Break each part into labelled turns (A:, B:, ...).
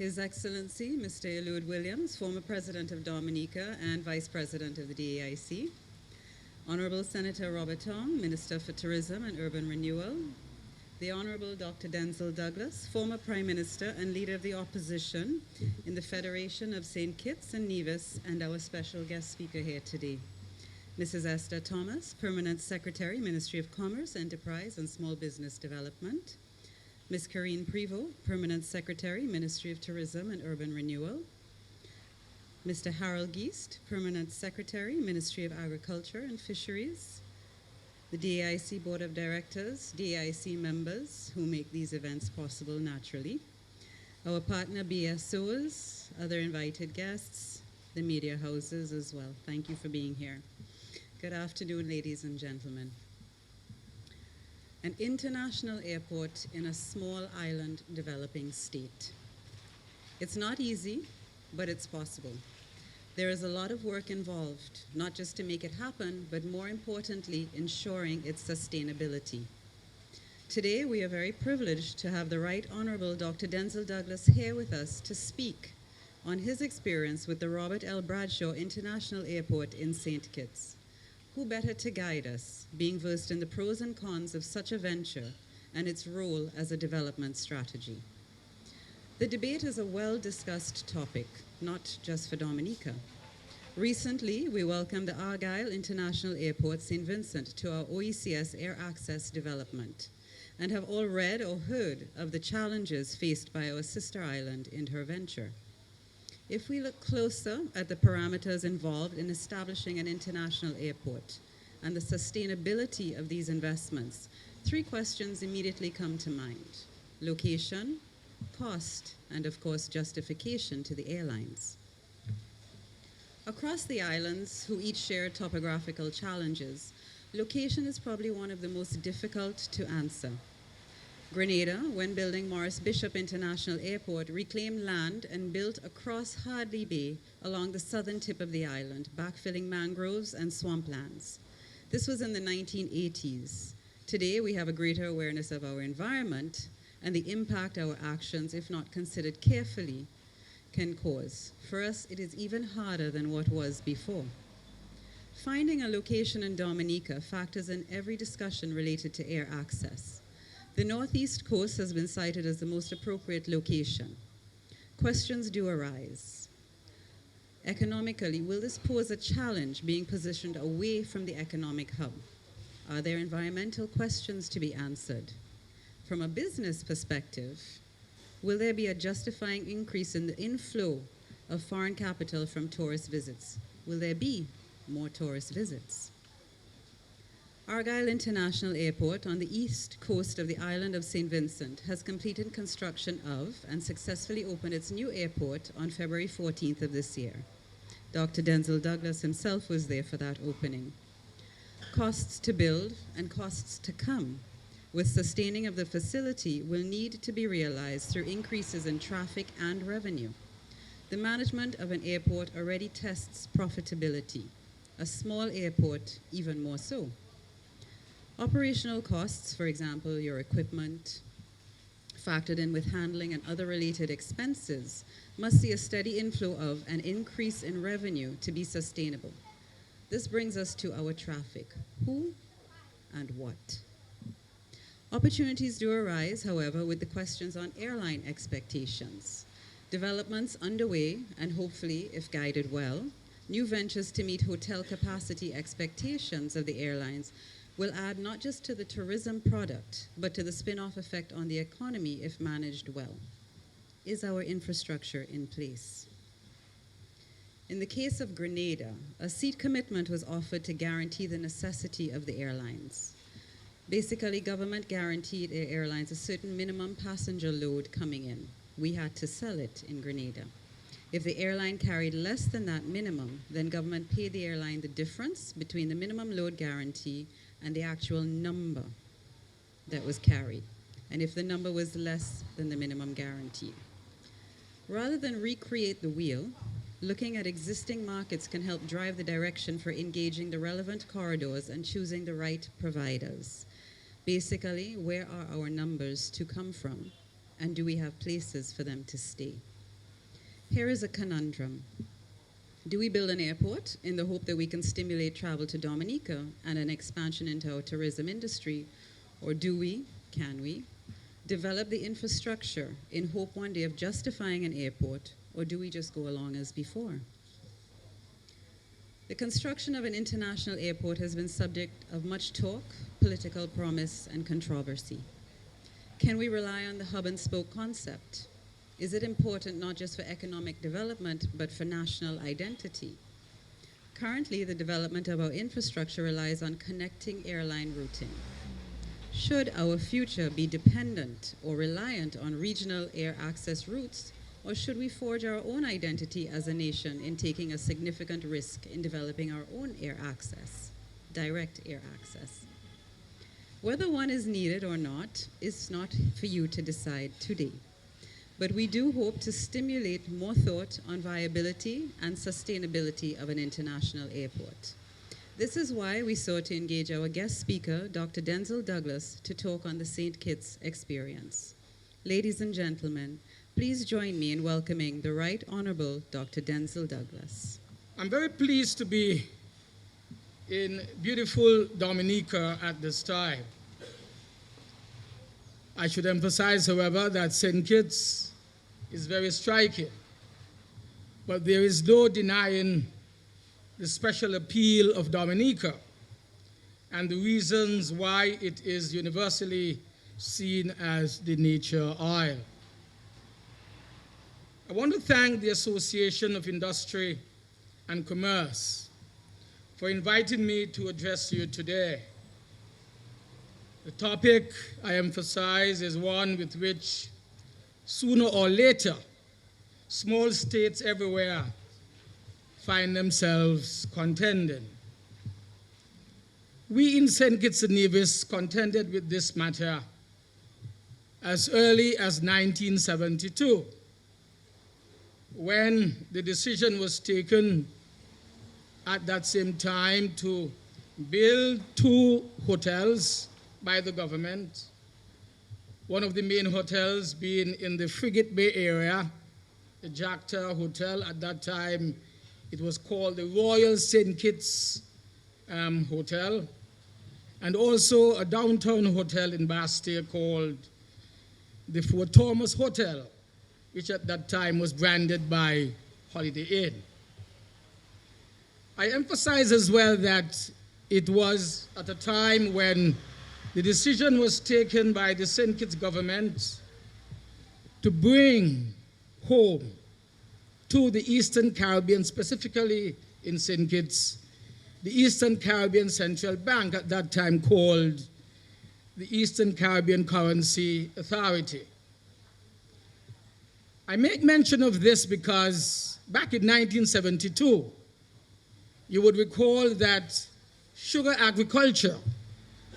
A: His Excellency, Mr. Eliud Williams, former President of Dominica and Vice President of the DCIC, Honorable Senator Robert Tong, Minister for Tourism and Urban Renewal, the Honorable Dr. Denzil Douglas, former Prime Minister and Leader of the Opposition in the Federation of St. Kitts and Nevis, and our special guest speaker here today, Mrs. Esther Thomas, Permanent Secretary, Ministry of Commerce, Enterprise and Small Business Development, Ms. Karine Prevost, Permanent Secretary, Ministry of Tourism and Urban Renewal, Mr. Harold Geist, Permanent Secretary, Ministry of Agriculture and Fisheries, the DCIC Board of Directors, DCIC members who make these events possible naturally, our partner BSOs, other invited guests, the media houses as well. Thank you for being here. Good afternoon, ladies and gentlemen. An international airport in a small island developing state. It's not easy, but it's possible. There is a lot of work involved, not just to make it happen, but more importantly, ensuring its sustainability. Today, we are very privileged to have the Right Honorable Dr. Denzil Douglas here with us to speak on his experience with the Robert L. Bradshaw International Airport in St. Kitts. Who better to guide us, being versed in the pros and cons of such a venture and its role as a development strategy? The debate is a well-discussed topic, not just for Dominica. Recently, we welcomed the Argyle International Airport St. Vincent to our OECS Air Access development and have all read or heard of the challenges faced by our sister island in her venture. If we look closer at the parameters involved in establishing an international airport and the sustainability of these investments, three questions immediately come to mind: location, cost, and of course, justification to the airlines. Across the islands, who each share topographical challenges, location is probably one of the most difficult to answer. Grenada, when building Morris Bishop International Airport, reclaimed land and built across Hardley Bay along the southern tip of the island, backfilling mangroves and swamplands. This was in the 1980s. Today, we have a greater awareness of our environment and the impact our actions, if not considered carefully, can cause. For us, it is even harder than what was before. Finding a location in Dominica factors in every discussion related to air access. The northeast coast has been cited as the most appropriate location. Questions do arise. Economically, will this pose a challenge being positioned away from the economic hub? Are there environmental questions to be answered? From a business perspective, will there be a justifying increase in the inflow of foreign capital from tourist visits? Will there be more tourist visits? Argyle International Airport on the east coast of the island of St. Vincent has completed construction of and successfully opened its new airport on February 14th of this year. Dr. Denzil Douglas himself was there for that opening. Costs to build and costs to come with sustaining of the facility will need to be realized through increases in traffic and revenue. The management of an airport already tests profitability. A small airport, even more so. Operational costs, for example, your equipment, factored in with handling and other related expenses, must see a steady inflow of an increase in revenue to be sustainable. This brings us to our traffic. Who and what? Opportunities do arise, however, with the questions on airline expectations. Developments underway, and hopefully, if guided well, new ventures to meet hotel capacity expectations of the airlines will add not just to the tourism product, but to the spin-off effect on the economy if managed well. Is our infrastructure in place? In the case of Grenada, a seat commitment was offered to guarantee the necessity of the airlines. Basically, government guaranteed airlines a certain minimum passenger load coming in. We had to sell it in Grenada. If the airline carried less than that minimum, then government paid the airline the difference between the minimum load guarantee and the actual number that was carried, and if the number was less than the minimum guarantee. Rather than recreate the wheel, looking at existing markets can help drive the direction for engaging the relevant corridors and choosing the right providers. Basically, where are our numbers to come from, and do we have places for them to stay? Here is a conundrum. Do we build an airport in the hope that we can stimulate travel to Dominica and an expansion into our tourism industry? Or can we, develop the infrastructure in hope one day of justifying an airport, or do we just go along as before? The construction of an international airport has been subject of much talk, political promise, and controversy. Can we rely on the hub and spoke concept? Is it important not just for economic development, but for national identity? Currently, the development of our infrastructure relies on connecting airline routing. Should our future be dependent or reliant on regional air access routes, or should we forge our own identity as a nation in taking a significant risk in developing our own air access, direct air access? Whether one is needed or not is not for you to decide today. But we do hope to stimulate more thought on viability and sustainability of an international airport. This is why we sought to engage our guest speaker, Dr. Denzil Douglas, to talk on the St. Kitts experience. Ladies and gentlemen, please join me in welcoming the Right Honorable Dr. Denzil Douglas.
B: I'm very pleased to be in beautiful Dominica at this time. I should emphasize, however, that St. Kitts is very striking, but there is no denying the special appeal of Dominica and the reasons why it is universally seen as the nature isle. I want to thank the Association of Industry and Commerce for inviting me to address you today. The topic I emphasize is one with which sooner or later small states everywhere find themselves contending. We in St. Kitts-Nevis contended with this matter as early as 1972, when the decision was taken at that same time to build 2 hotels by the government, one of the main hotels being in the Frigate Bay area, the Jacta Hotel. At that time, it was called the Royal St. Kitts Hotel, and also a downtown hotel in Bastille called the Fort Thomas Hotel, which at that time was branded by Holiday Inn. I emphasize as well that it was at a time when the decision was taken by the St. Kitts government to bring home to the Eastern Caribbean, specifically in St. Kitts, the Eastern Caribbean Central Bank, at that time called the Eastern Caribbean Currency Authority. I make mention of this because back in 1972, you would recall that sugar agriculture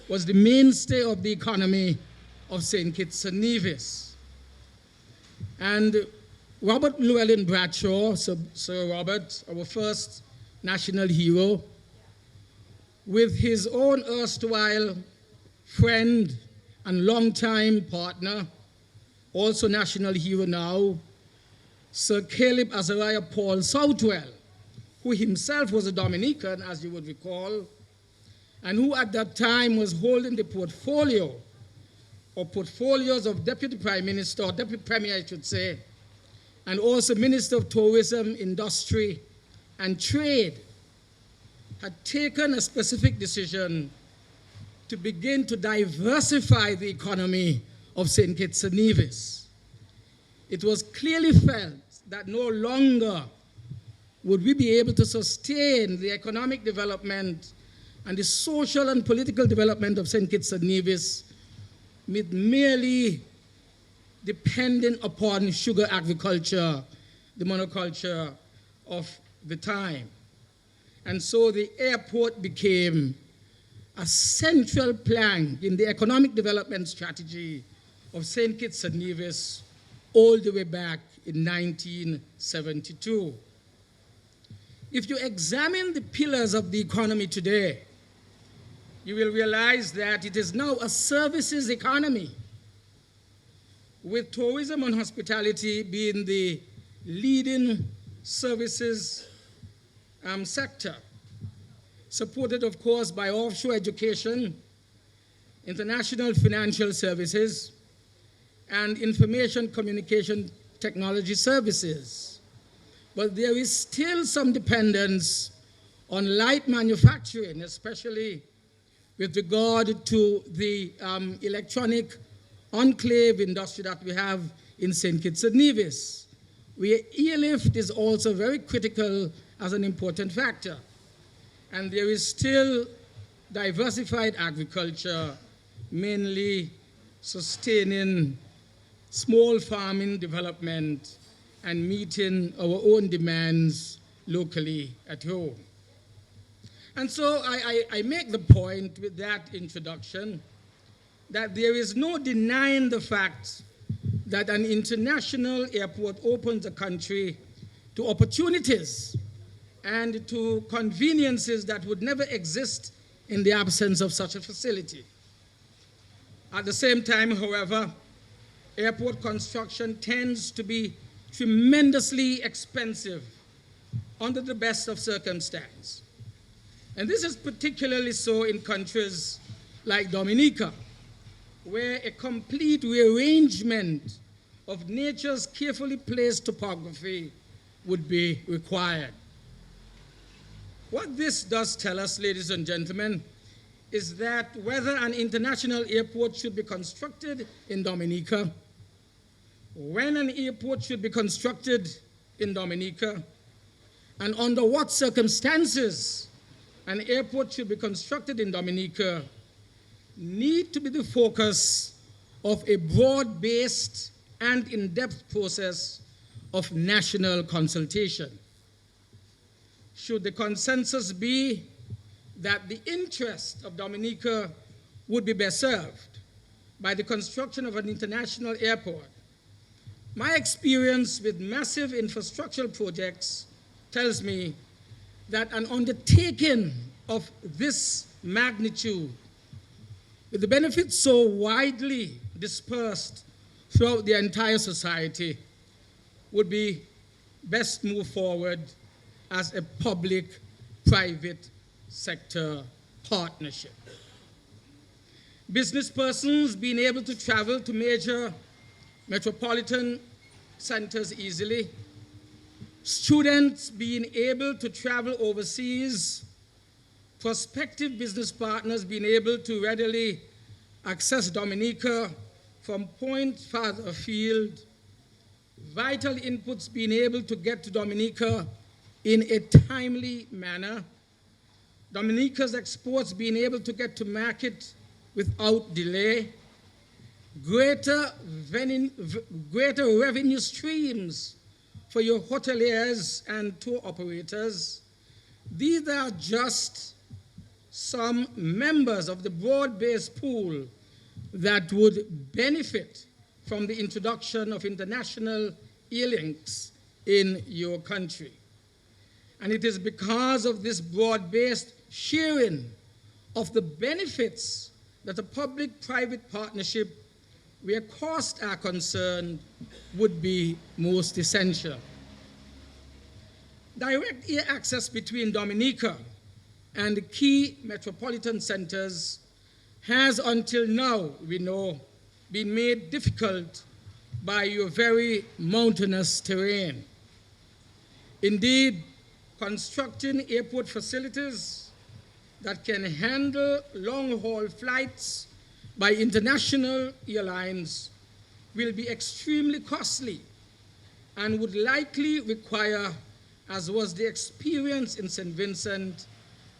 B: was the mainstay of the economy of St. Kitts and Nevis. And Robert Llewellyn Bradshaw, Sir Robert, our first national hero, with his own erstwhile friend and longtime partner, also national hero now, Sir Caleb Azariah Paul Southwell, who himself was a Dominican, as you would recall, and who at that time was holding the portfolio, or portfolios of Deputy Prime Minister, or Deputy Premier, I should say, and also Minister of Tourism, Industry, and Trade, had taken a specific decision to begin to diversify the economy of St. Kitts and Nevis. It was clearly felt that no longer would we be able to sustain the economic development and the social and political development of St. Kitts and Nevis with merely depending upon sugar agriculture, the monoculture of the time. And so the airport became a central plank in the economic development strategy of St. Kitts and Nevis all the way back in 1972. If you examine the pillars of the economy today, you will realize that it is now a services economy, with tourism and hospitality being the leading services sector, supported, of course, by offshore education, international financial services, and information communication technology services. But there is still some dependence on light manufacturing, especially with regard to the electronic enclave industry that we have in St. Kitts-Nevis, where airlift is also very critical as an important factor. And there is still diversified agriculture, mainly sustaining small farming development and meeting our own demands locally at home. And so I make the point with that introduction that there is no denying the fact that an international airport opens the country to opportunities and to conveniences that would never exist in the absence of such a facility. At the same time, however, airport construction tends to be tremendously expensive under the best of circumstances. And this is particularly so in countries like Dominica, where a complete rearrangement of nature's carefully placed topography would be required. What this does tell us, ladies and gentlemen, is that whether an international airport should be constructed in Dominica, when an airport should be constructed in Dominica, and under what circumstances an airport should be constructed in Dominica, need to be the focus of a broad-based and in-depth process of national consultation. Should the consensus be that the interest of Dominica would be best served by the construction of an international airport, my experience with massive infrastructural projects tells me that an undertaking of this magnitude, with the benefits so widely dispersed throughout the entire society, would be best moved forward as a public-private sector partnership. Business persons being able to travel to major metropolitan centers easily, students being able to travel overseas, prospective business partners being able to readily access Dominica from points farther afield, vital inputs being able to get to Dominica in a timely manner, Dominica's exports being able to get to market without delay, greater revenue streams for your hoteliers and tour operators. These are just some members of the broad-based pool that would benefit from the introduction of international airlinks in your country. And it is because of this broad-based sharing of the benefits that a public-private partnership where costs are concerned would be most essential. Direct air access between Dominica and the key metropolitan centers has until now, we know, been made difficult by your very mountainous terrain. Indeed, constructing airport facilities that can handle long-haul flights by international airlines will be extremely costly and would likely require, as was the experience in St. Vincent,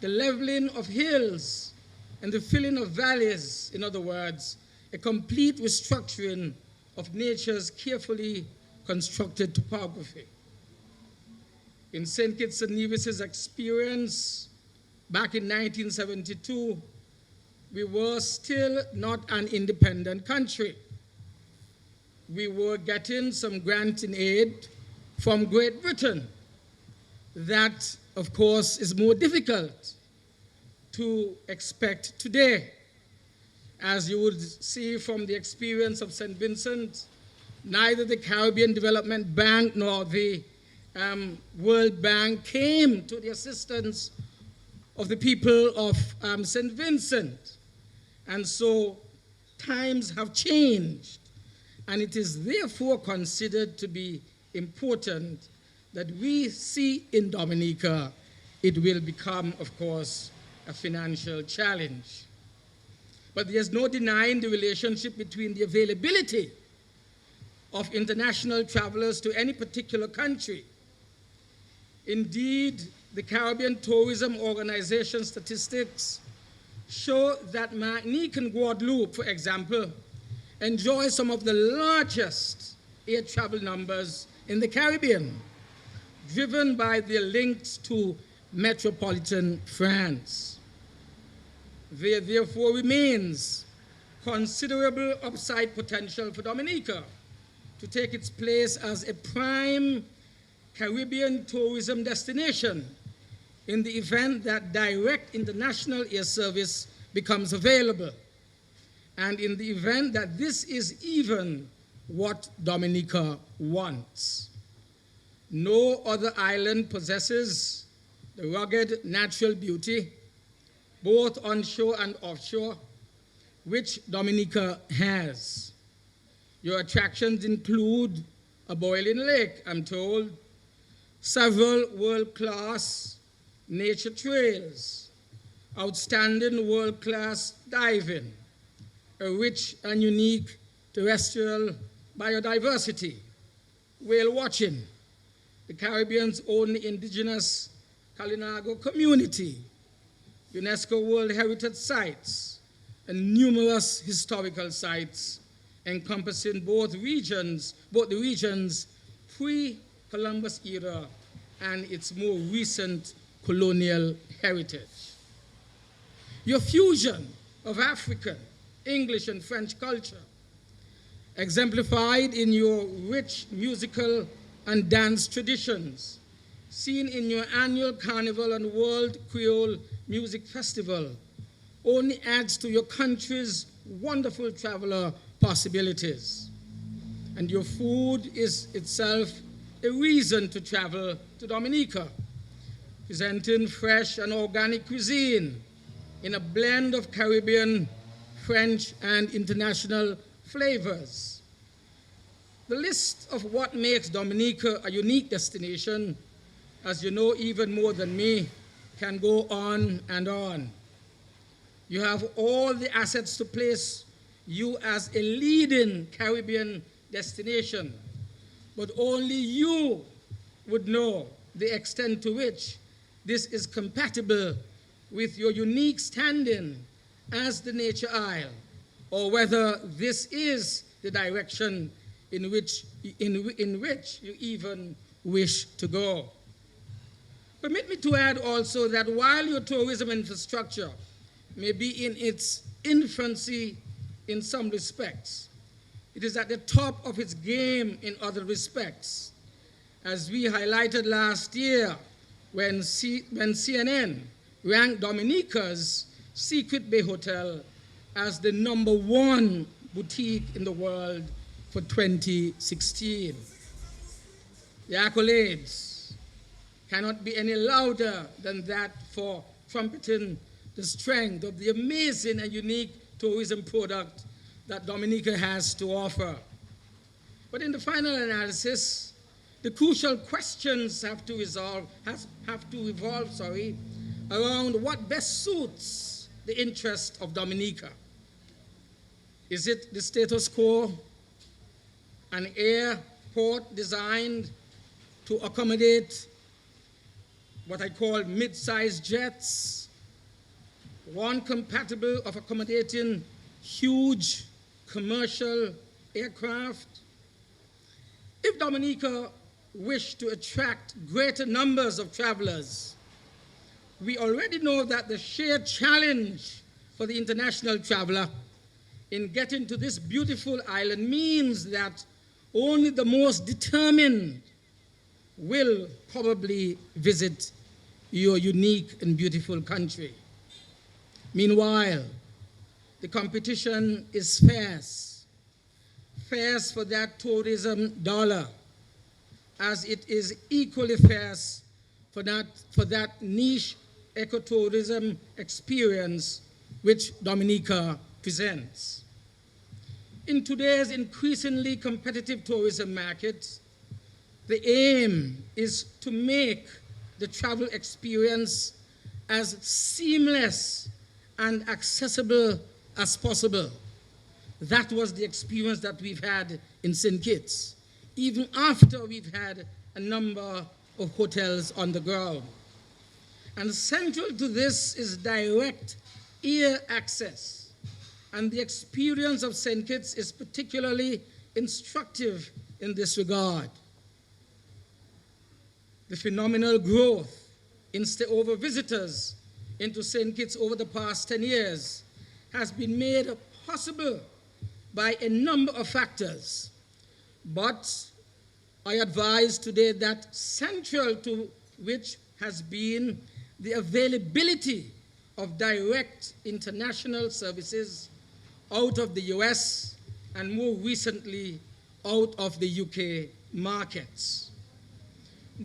B: the leveling of hills and the filling of valleys, in other words, a complete restructuring of nature's carefully constructed topography. In St. Kitts-Nevis's experience, back in 1972, we were still not an independent country. We were getting some grant and aid from Great Britain. That, of course, is more difficult to expect today. As you would see from the experience of St. Vincent, Neither the Caribbean Development Bank nor the World Bank came to the assistance of the people of St. Vincent. And so times have changed, and it is therefore considered to be important that we see in Dominica it will become, of course, a financial challenge. But there's no denying the relationship between the availability of international travelers to any particular country. Indeed, the Caribbean Tourism Organization statistics show that Martinique and Guadeloupe, for example, enjoy some of the largest air travel numbers in the Caribbean, driven by their links to metropolitan France. There therefore remains considerable upside potential for Dominica to take its place as a prime Caribbean tourism destination in the event that direct international air service becomes available, and in the event that this is even what Dominica wants. No other island possesses the rugged natural beauty, both onshore and offshore, which Dominica has. Your attractions include a boiling lake, I'm told, several world-class nature trails, outstanding world-class diving, a rich and unique terrestrial biodiversity, whale watching, the Caribbean's only indigenous Kalinago community, UNESCO World Heritage Sites, and numerous historical sites encompassing both the region's pre-Columbus era and its more recent colonial heritage. Your fusion of African, English, and French culture, exemplified in your rich musical and dance traditions, seen in your annual Carnival and World Creole Music Festival, only adds to your country's wonderful traveler possibilities. And your food is itself a reason to travel to Dominica, presenting fresh and organic cuisine in a blend of Caribbean, French, and international flavors. The list of what makes Dominica a unique destination, as you know even more than me, can go on and on. You have all the assets to place you as a leading Caribbean destination, but only you would know the extent to which this is compatible with your unique standing as the Nature Isle, or whether this is the direction in which you even wish to go. Permit me to add also that while your tourism infrastructure may be in its infancy in some respects, it is at the top of its game in other respects, as we highlighted last year when CNN ranked Dominica's Secret Bay Hotel as the #1 boutique in the world for 2016. The accolades cannot be any louder than that for trumpeting the strength of the amazing and unique tourism product that Dominica has to offer. But in the final analysis, the crucial questions have to revolve around what best suits the interest of Dominica. Is it the status quo, an airport designed to accommodate what I call mid-sized jets, one compatible of accommodating huge commercial aircraft? If Dominica wished to attract greater numbers of travelers, we already know that the sheer challenge for the international traveler in getting to this beautiful island means that only the most determined will probably visit your unique and beautiful country. Meanwhile, the competition is fierce. fares for that tourism dollar, as it is equally fares for that niche ecotourism experience which Dominica presents. In today's increasingly competitive tourism market, the aim is to make the travel experience as seamless and accessible as possible. That was the experience that we've had in St. Kitts, even after we've had a number of hotels on the ground. And central to this is direct air access. And the experience of St. Kitts is particularly instructive in this regard. The phenomenal growth in stayover visitors into St. Kitts over the past 10 years has been made possible by a number of factors. But I advise today that central to which has been the availability of direct international services out of the US and more recently out of the UK markets.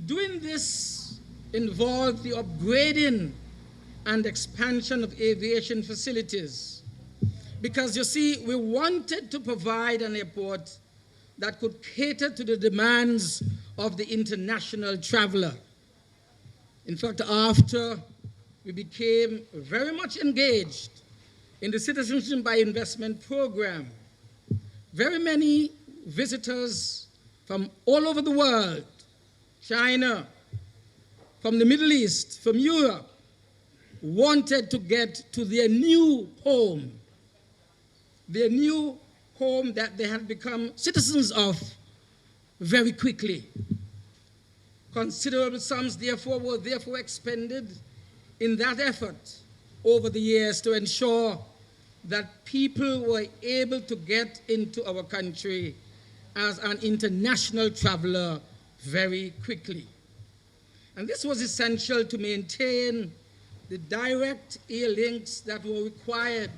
B: Doing this involved the upgrading and expansion of aviation facilities, because you see, we wanted to provide an airport that could cater to the demands of the international traveler. In fact, after we became very much engaged in the Citizenship by Investment program, very many visitors from all over the world, China, from the Middle East, from Europe, wanted to get to their new home that they had become citizens of very quickly. Considerable sums, were therefore expended in that effort over the years to ensure that people were able to get into our country as an international traveler very quickly. And this was essential to maintain the direct air links that were required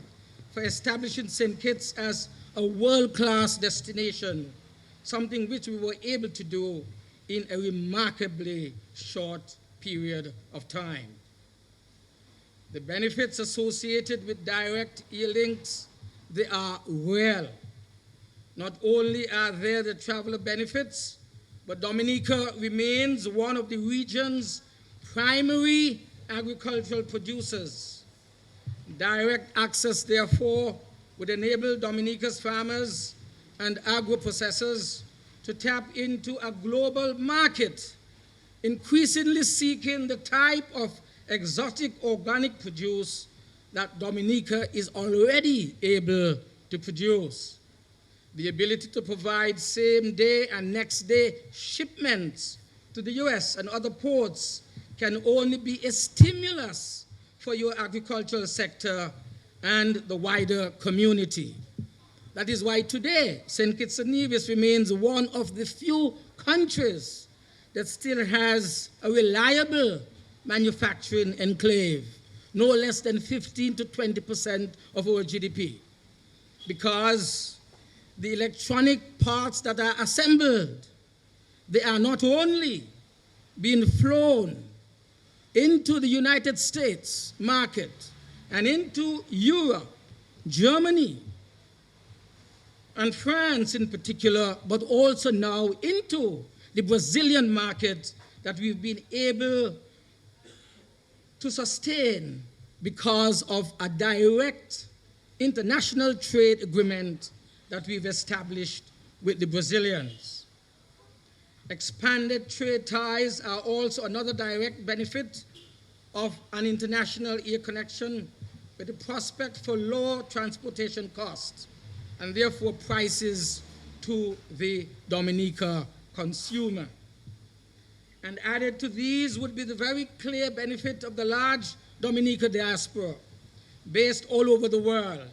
B: for establishing St. Kitts as a world-class destination, something which we were able to do in a remarkably short period of time. The benefits associated with direct air links, they are real. Not only are there the traveler benefits, but Dominica remains one of the region's primary agricultural producers. Direct access, therefore, would enable Dominica's farmers and agro-processors to tap into a global market, increasingly seeking the type of exotic organic produce that Dominica is already able to produce. The ability to provide same-day and next-day shipments to the US and other ports can only be a stimulus for your agricultural sector and the wider community. That is why today, St. Kitts-Nevis remains one of the few countries that still has a reliable manufacturing enclave, no less than 15 to 20% of our GDP, because the electronic parts that are assembled, they are not only being flown into the United States market and into Europe, Germany, and France in particular, but also now into the Brazilian market that we've been able to sustain because of a direct international trade agreement that we've established with the Brazilians. Expanded trade ties are also another direct benefit of an international air connection, with the prospect for lower transportation costs and therefore prices to the Dominica consumer. And added to these would be the very clear benefit of the large Dominica diaspora based all over the world,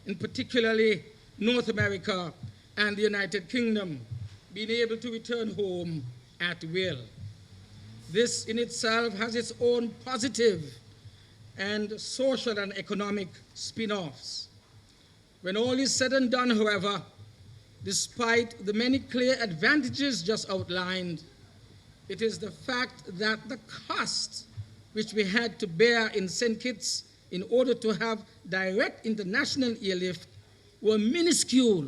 B: in particularly North America and the United Kingdom, being able to return home at will. This in itself has its own positive and social and economic spin-offs. When all is said and done, however, despite the many clear advantages just outlined, it is the fact that the cost which we had to bear in St. Kitts in order to have direct international airlift were minuscule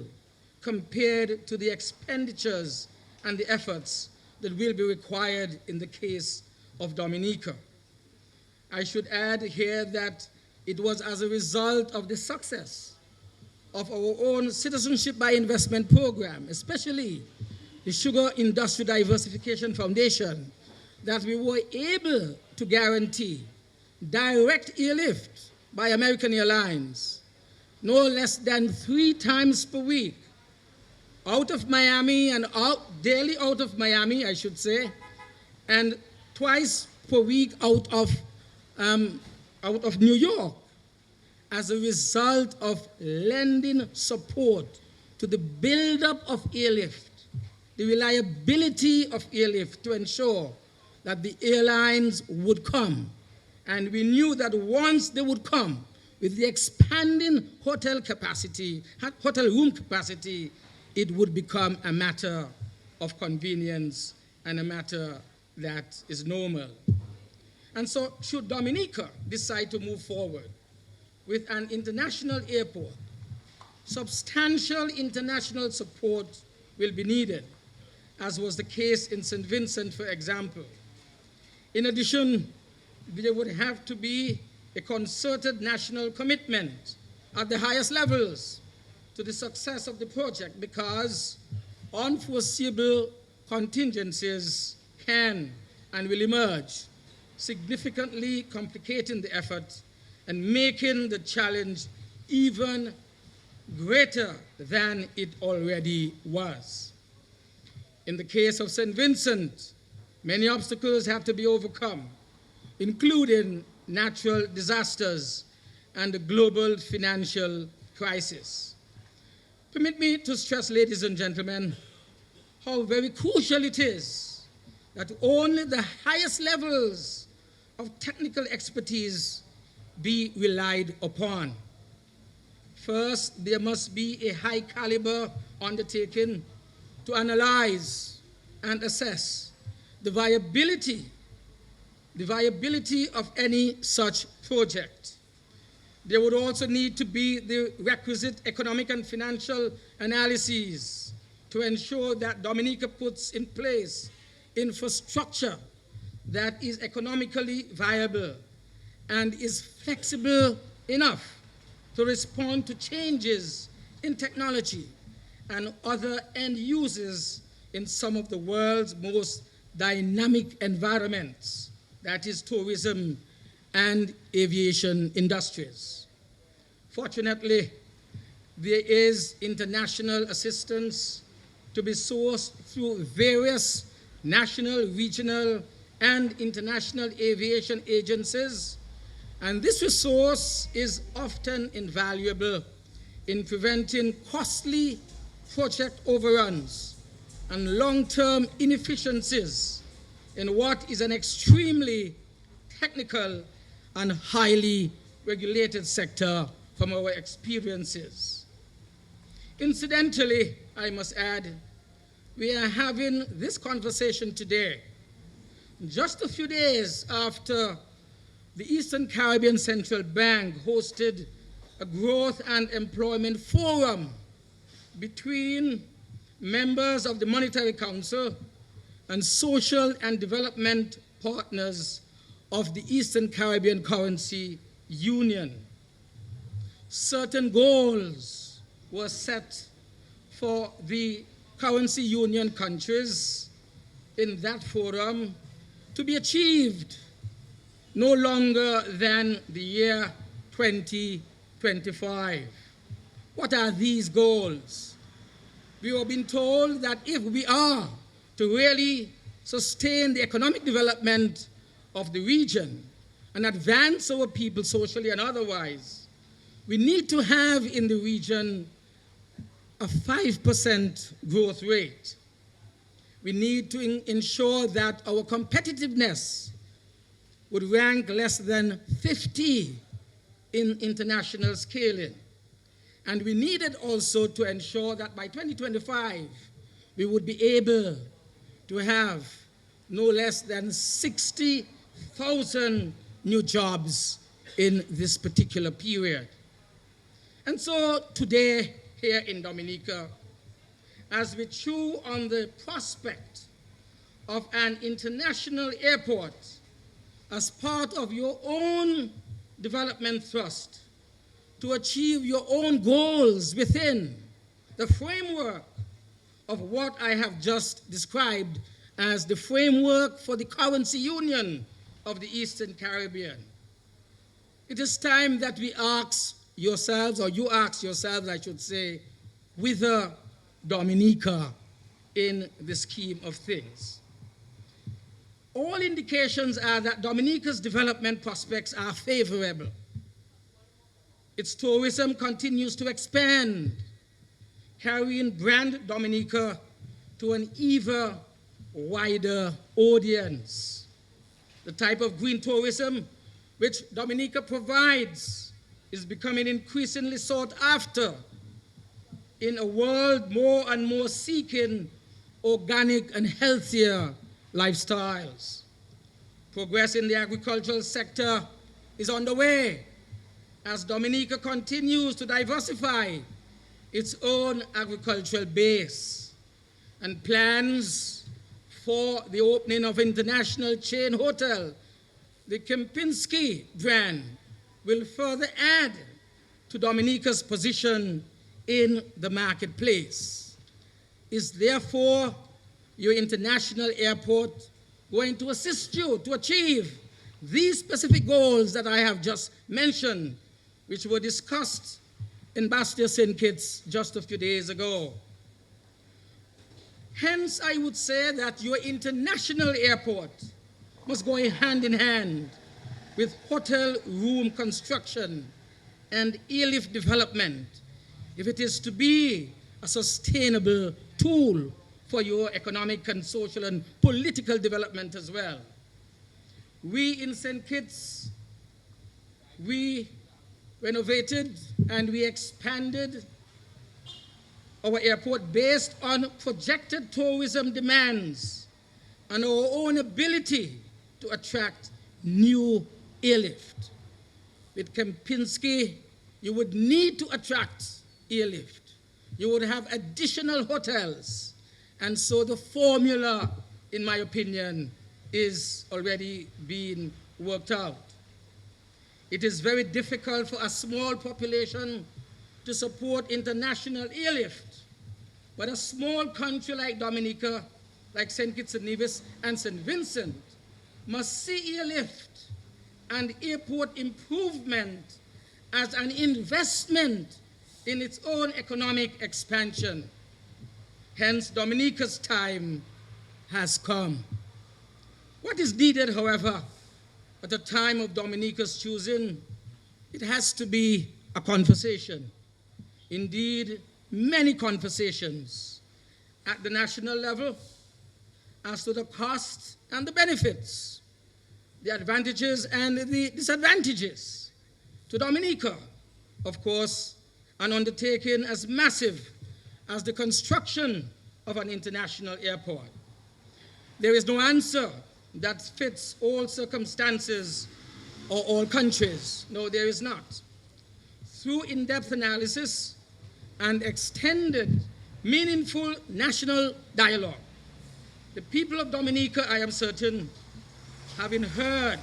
B: compared to the expenditures and the efforts that will be required in the case of Dominica. I should add here that it was as a result of the success of our own Citizenship by Investment program, especially the Sugar Industry Diversification Foundation, that we were able to guarantee direct airlift by American Airlines, no less than 3 times per week, out of Miami and daily out of Miami, I should say, and twice per week out of New York, as a result of lending support to the buildup of airlift, the reliability of airlift to ensure that the airlines would come. And we knew that once they would come, with the expanding hotel room capacity, it would become a matter of convenience and a matter that is normal. And so should Dominica decide to move forward with an international airport, substantial international support will be needed, as was the case in St. Vincent, for example. In addition, there would have to be a concerted national commitment at the highest levels to the success of the project, because unforeseeable contingencies can and will emerge, significantly complicating the effort and making the challenge even greater than it already was. In the case of St. Vincent, many obstacles have to be overcome, including natural disasters and the global financial crisis. Permit me to stress, ladies and gentlemen, how very crucial it is that only the highest levels of technical expertise be relied upon. First, there must be a high caliber undertaking to analyze and assess the viability of any such project. There would also need to be the requisite economic and financial analyses to ensure that Dominica puts in place infrastructure that is economically viable and is flexible enough to respond to changes in technology and other end uses in some of the world's most dynamic environments, that is tourism and aviation industries. Fortunately, there is international assistance to be sourced through various national, regional, and international aviation agencies, and this resource is often invaluable in preventing costly project overruns and long-term inefficiencies in what is an extremely technical and highly regulated sector from our experiences. Incidentally, I must add, we are having this conversation today, just a few days after the Eastern Caribbean Central Bank hosted a growth and employment forum between members of the Monetary Council and social and development partners of the Eastern Caribbean Currency Union. Certain goals were set for the currency union countries in that forum to be achieved no longer than the year 2025. What are these goals? We have been told that if we are to really sustain the economic development of the region and advance our people socially and otherwise, we need to have in the region a 5% growth rate. We need to ensure that our competitiveness would rank less than 50 in international scaling. And we needed also to ensure that by 2025, we would be able to have no less than 60,000 new jobs in this particular period. And so today, here in Dominica, as we chew on the prospect of an international airport as part of your own development thrust, to achieve your own goals within the framework of what I have just described as the framework for the currency union of the Eastern Caribbean. It is time that we ask yourselves, or you ask yourselves, I should say, whither Dominica in the scheme of things. All indications are that Dominica's development prospects are favorable. Its tourism continues to expand, carrying brand Dominica to an even wider audience. The type of green tourism which Dominica provides is becoming increasingly sought after in a world more and more seeking organic and healthier lifestyles. Progress in the agricultural sector is underway as Dominica continues to diversify its own agricultural base, and plans for the opening of international chain hotel, the Kempinski brand, will further add to Dominica's position in the marketplace. Is therefore your international airport going to assist you to achieve these specific goals that I have just mentioned, which were discussed in Bastia St. Kitts just a few days ago? Hence, I would say that your international airport must go hand in hand with hotel room construction and airlift development if it is to be a sustainable tool for your economic and social and political development as well. We in St. Kitts, we renovated and we expanded our airport based on projected tourism demands and our own ability to attract new airlift. With Kempinski, you would need to attract airlift. You would have additional hotels. And so the formula, in my opinion, is already being worked out. It is very difficult for a small population to support international airlift, but a small country like Dominica, like St. Kitts-Nevis and St. Vincent, must see airlift and airport improvement as an investment in its own economic expansion. Hence, Dominica's time has come. What is needed, however, at the time of Dominica's choosing, it has to be a conversation. Indeed, many conversations at the national level as to the costs and the benefits, the advantages and the disadvantages to Dominica. Of course, an undertaking as massive as the construction of an international airport. There is no answer that fits all circumstances or all countries. No, there is not. Through in-depth analysis and extended, meaningful national dialogue, the people of Dominica, I am certain, having heard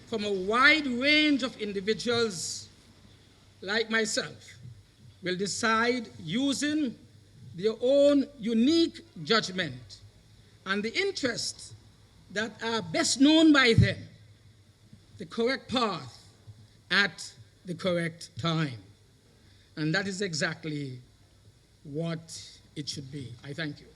B: from a wide range of individuals like myself, will decide using their own unique judgment and the interests that are best known by them, the correct path at the correct time. And that is exactly what it should be. I thank you.